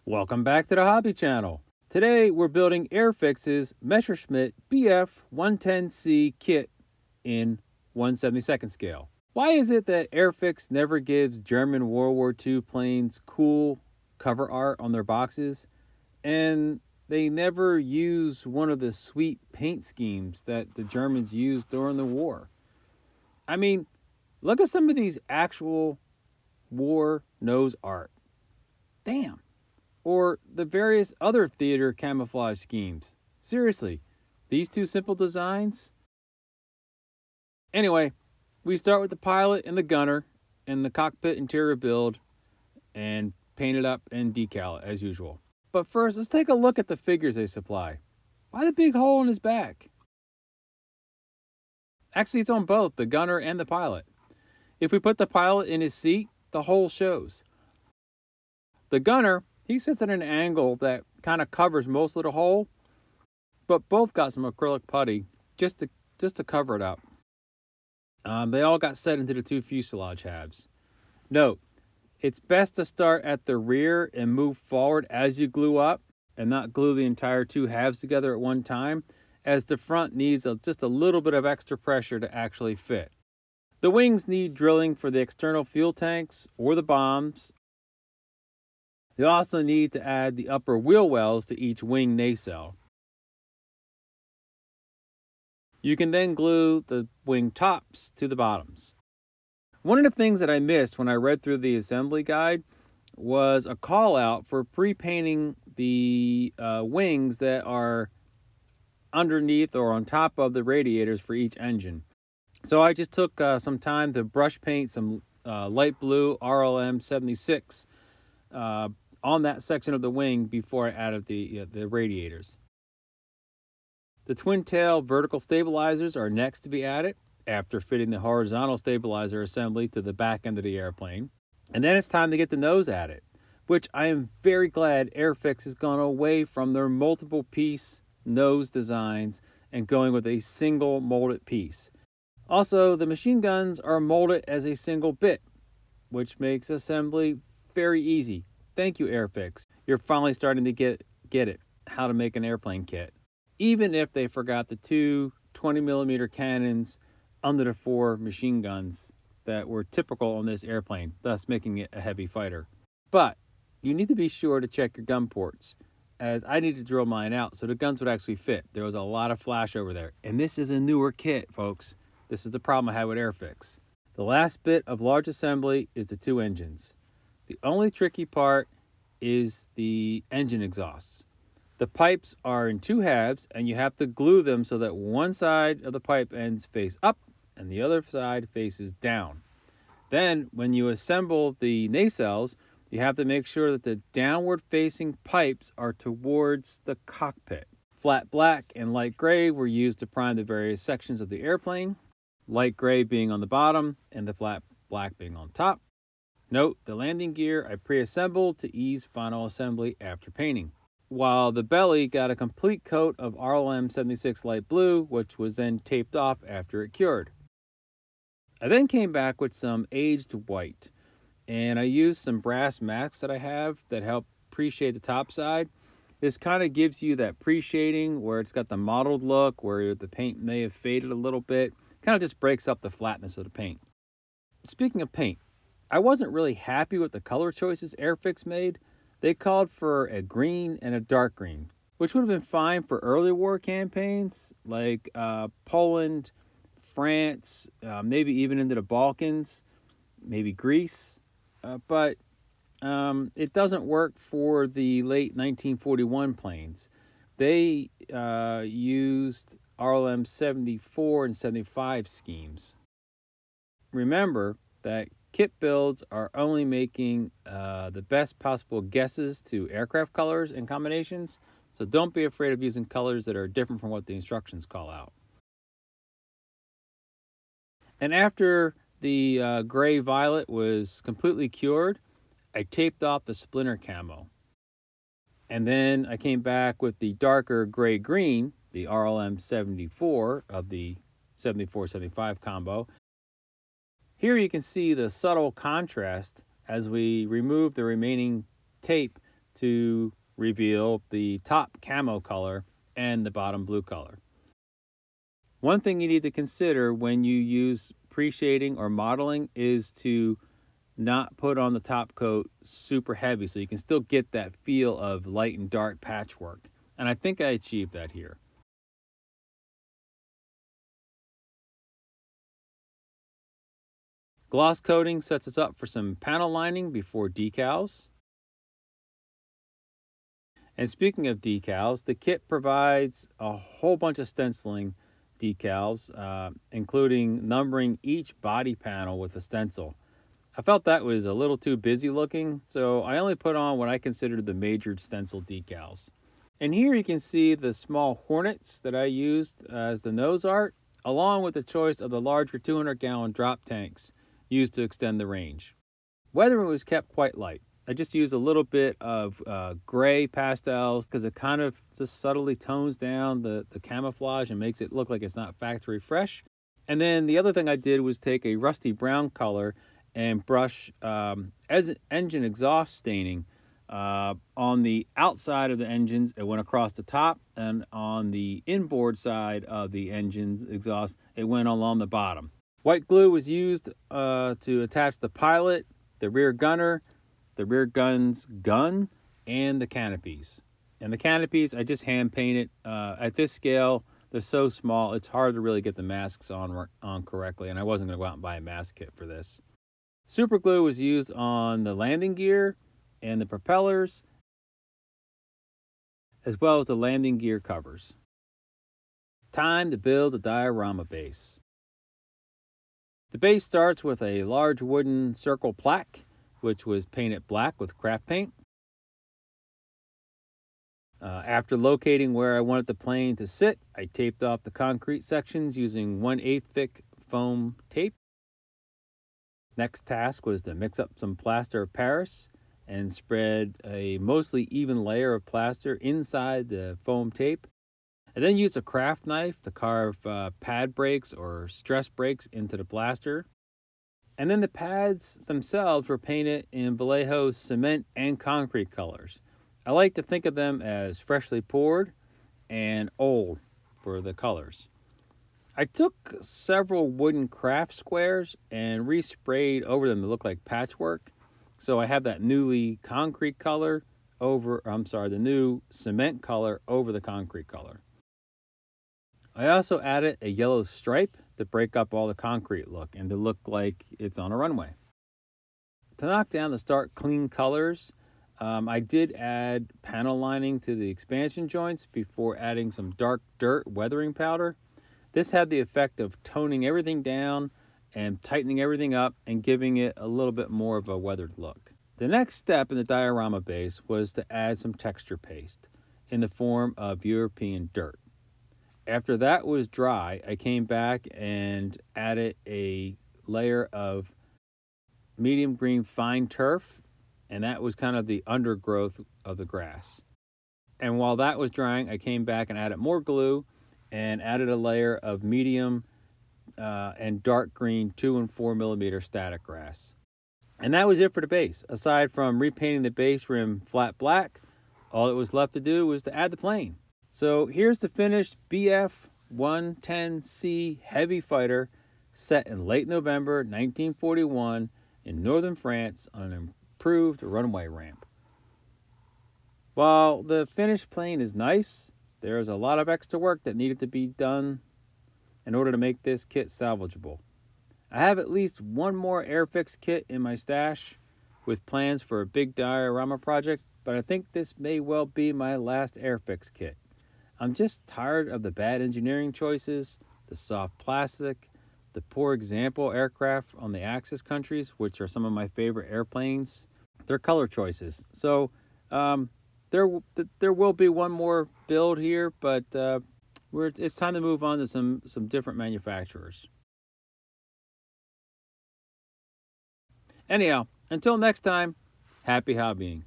Welcome back to the Hobby Channel. Today we're building Airfix's Messerschmitt BF-110C kit in 1/72nd scale. Why is it that Airfix never gives German World War II planes cool cover art on their boxes, and they never use one of the sweet paint schemes that the Germans used during the war? I mean, look at some of these actual war nose art. Damn. Or the various other theater camouflage schemes. Seriously, these two simple designs? Anyway, we start with the pilot and the gunner and the cockpit interior build and paint it up and decal it as usual. But first, let's take a look at the figures they supply. Why the big hole in his back? Actually, it's on both the gunner and the pilot. If we put the pilot in his seat, the hole shows. The gunner, he sits at an angle that kind of covers most of the hole, but both got some acrylic putty just to cover it up. They all got set into the two fuselage halves. Note, it's best to start at the rear and move forward as you glue up and not glue the entire two halves together at one time, as the front needs just a little bit of extra pressure to actually fit. The wings need drilling for the external fuel tanks or the bombs. You also need to add the upper wheel wells to each wing nacelle. You can then glue the wing tops to the bottoms. One of the things that I missed when I read through the assembly guide was a call out for pre-painting the wings that are underneath or on top of the radiators for each engine. So I just took some time to brush paint some light blue RLM 76 on that section of the wing before I added the radiators. The twin tail vertical stabilizers are next to be added after fitting the horizontal stabilizer assembly to the back end of the airplane. And then it's time to get the nose added, which I am very glad Airfix has gone away from their multiple piece nose designs and going with a single molded piece. Also, the machine guns are molded as a single bit, which makes assembly very easy. Thank you, Airfix. You're finally starting to get it, how to make an airplane kit. Even if they forgot the two 20mm cannons under the four machine guns that were typical on this airplane, thus making it a heavy fighter. But you need to be sure to check your gun ports, as I need to drill mine out so the guns would actually fit. There was a lot of flash over there. And this is a newer kit, folks. This is the problem I had with Airfix. The last bit of large assembly is the two engines. The only tricky part is the engine exhausts. The pipes are in two halves, and you have to glue them so that one side of the pipe ends face up and the other side faces down. Then, when you assemble the nacelles, you have to make sure that the downward-facing pipes are towards the cockpit. Flat black and light gray were used to prime the various sections of the airplane, light gray being on the bottom and the flat black being on top. Note, the landing gear I pre-assembled to ease final assembly after painting, while the belly got a complete coat of RLM 76 light blue, which was then taped off after it cured. I then came back with some aged white, and I used some brass mats that I have that help pre-shade the top side. This kind of gives you that pre-shading where it's got the mottled look, where the paint may have faded a little bit. Kind of just breaks up the flatness of the paint. Speaking of paint, I wasn't really happy with the color choices Airfix made. They called for a green and a dark green, which would have been fine for early war campaigns like Poland, France, maybe even into the Balkans, maybe Greece. But it doesn't work for the late 1941 planes. They used RLM 74 and 75 schemes. Remember that kit builds are only making the best possible guesses to aircraft colors and combinations, so don't be afraid of using colors that are different from what the instructions call out. And after the gray violet was completely cured, I taped off the splinter camo. And then I came back with the darker gray green, the RLM 74 of the 74-75 combo. Here you can see the subtle contrast as we remove the remaining tape to reveal the top camo color and the bottom blue color. One thing you need to consider when you use pre-shading or modeling is to not put on the top coat super heavy so you can still get that feel of light and dark patchwork. And I think I achieved that here. Gloss coating sets us up for some panel lining before decals. And speaking of decals, the kit provides a whole bunch of stenciling decals, including numbering each body panel with a stencil. I felt that was a little too busy looking, so I only put on what I considered the major stencil decals. And here you can see the small hornets that I used as the nose art, along with the choice of the larger 200-gallon drop tanks used to extend the range. Weathering was kept quite light. I just used a little bit of gray pastels because it kind of just subtly tones down the camouflage and makes it look like it's not factory fresh. And then the other thing I did was take a rusty brown color and brush as engine exhaust staining on the outside of the engines. It went across the top, and on the inboard side of the engine's exhaust, it went along the bottom. White glue was used to attach the pilot, the rear gunner, the rear gun's gun, and the canopies. And the canopies, I just hand painted. At this scale, they're so small, it's hard to really get the masks on correctly, and I wasn't going to go out and buy a mask kit for this. Super glue was used on the landing gear and the propellers, as well as the landing gear covers. Time to build a diorama base. The base starts with a large wooden circle plaque, which was painted black with craft paint. After locating where I wanted the plane to sit, I taped off the concrete sections using 1/8 thick foam tape. Next task was to mix up some plaster of Paris and spread a mostly even layer of plaster inside the foam tape. I then used a craft knife to carve pad breaks or stress breaks into the plaster. And then the pads themselves were painted in Vallejo's cement and concrete colors. I like to think of them as freshly poured and old for the colors. I took several wooden craft squares and resprayed over them to look like patchwork. So I have that newly concrete color the new cement color over the concrete color. I also added a yellow stripe to break up all the concrete look and to look like it's on a runway. To knock down the stark clean colors, I did add panel lining to the expansion joints before adding some dark dirt weathering powder. This had the effect of toning everything down and tightening everything up and giving it a little bit more of a weathered look. The next step in the diorama base was to add some texture paste in the form of European dirt. After that was dry, I came back and added a layer of medium green fine turf, and that was kind of the undergrowth of the grass. And while that was drying, I came back and added more glue and added a layer of medium and dark green 2 and 4 millimeter static grass. And that was it for the base. Aside from repainting the base rim flat black, all that was left to do was to add the plane. So here's the finished BF-110C Heavy Fighter set in late November 1941 in northern France on an improved runway ramp. While the finished plane is nice, there's a lot of extra work that needed to be done in order to make this kit salvageable. I have at least one more Airfix kit in my stash with plans for a big diorama project, but I think this may well be my last Airfix kit. I'm just tired of the bad engineering choices, the soft plastic, the poor example aircraft on the Axis countries, which are some of my favorite airplanes, their color choices. So there will be one more build here, but it's time to move on to some different manufacturers. Anyhow, until next time, happy hobbying.